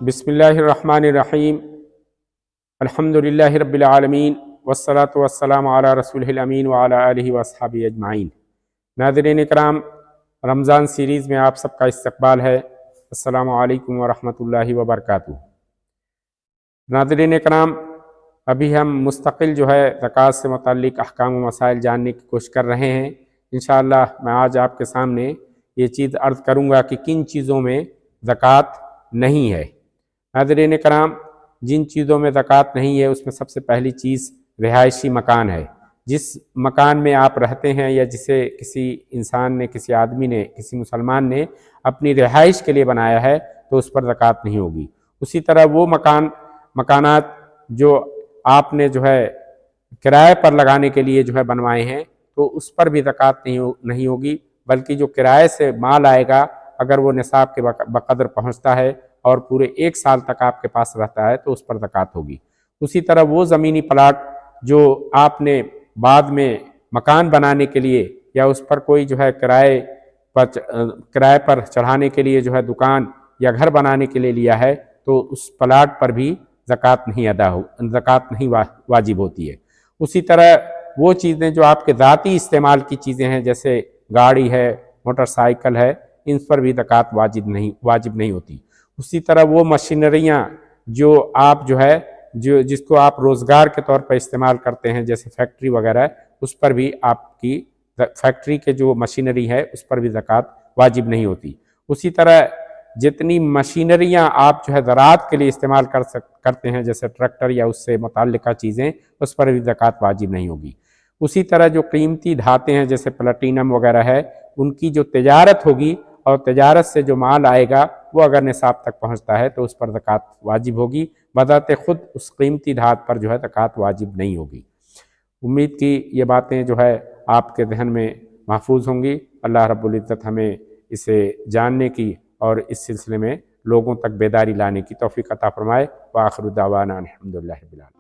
बिस्मिल्लाहिर्रहमानिर्रहीम अल्हम्दुलिल्लाहि रब्बिल आलमीन वस्सलातु वस्सलामु अला रसूलिहिल अमीन व अला आलिहि व अस्हाबिहि अजमाइन। नाज़रीन इकराम, रमज़ान सीरीज़ में आप सबका इस्तक़बाल है। अस्सलामु अलैकुम व रहमतुल्लाहि व बरकातुहू। नाज़रीन इकराम, अभी हम मुस्तक़िल जो है ज़कात से मुतल्लिक़ अहकाम व मसाइल जानने की कोशिश कर रहे हैं। इंशाअल्लाह मैं आज आपके सामने ये चीज़ अर्ज़ करूँगा कि किन चीज़ों में ज़कात नहीं है। नाज़रीन कराम, जिन चीज़ों में ज़कात नहीं है उसमें सबसे पहली चीज़ रिहायशी मकान है। जिस मकान में आप रहते हैं या जिसे किसी इंसान ने, किसी आदमी ने, किसी मुसलमान ने अपनी रिहाइश के लिए बनाया है तो उस पर ज़कात नहीं होगी। उसी तरह वो मकानात जो आपने जो है किराए पर लगाने के लिए जो है बनवाए हैं तो उस पर भी ज़कात नहीं होगी, बल्कि जो किराए से माल आएगा अगर वो निसाब के बक़दर पहुँचता है और पूरे 1 साल तक आपके पास रहता है तो उस पर ज़कात होगी। उसी तरह वो ज़मीनी प्लाट जो आपने बाद में मकान बनाने के लिए या उस पर कोई जो है किराए पर चढ़ाने के लिए जो है दुकान या घर बनाने के लिए लिया है तो उस प्लाट पर भी ज़कात नहीं वाजिब होती है। उसी तरह वो चीज़ें जो आपके ज़ाती इस्तेमाल की चीज़ें हैं, जैसे गाड़ी है, मोटरसाइकिल है, इन पर भी ज़कात वाजिब नहीं होती। उसी तरह वो मशीनरियाँ जो आप जिसको आप रोज़गार के तौर पर इस्तेमाल करते हैं, जैसे फैक्ट्री वगैरह, उस पर भी आपकी फैक्ट्री के जो मशीनरी है उस पर भी ज़कात वाजिब नहीं होती। उसी तरह जितनी मशीनरियाँ आप जो है ज़राअत के लिए इस्तेमाल करते हैं, जैसे ट्रैक्टर या उससे मुताल्लिक़ा चीज़ें, उस पर भी ज़कात वाजिब नहीं होगी। उसी तरह जो कीमती धातें हैं जैसे प्लेटिनम वगैरह है, उनकी जो तिजारत होगी और तिजारत से जो माल आएगा वो अगर निसाब तक पहुंचता है तो उस पर ज़कात वाजिब होगी। बज़ाते ख़ुद उस कीमती धात पर जो है ज़कात वाजिब नहीं होगी। उम्मीद की ये बातें जो है आपके ज़हन में महफूज होंगी। अल्लाह रब्बुल इज़्ज़त हमें इसे जानने की और इस सिलसिले में लोगों तक बेदारी लाने की तौफ़ीक़ अता फ़रमाए। व आख़िरु दावाना अनिल हम्दुलिल्लाहि रब्बिल आलमीन।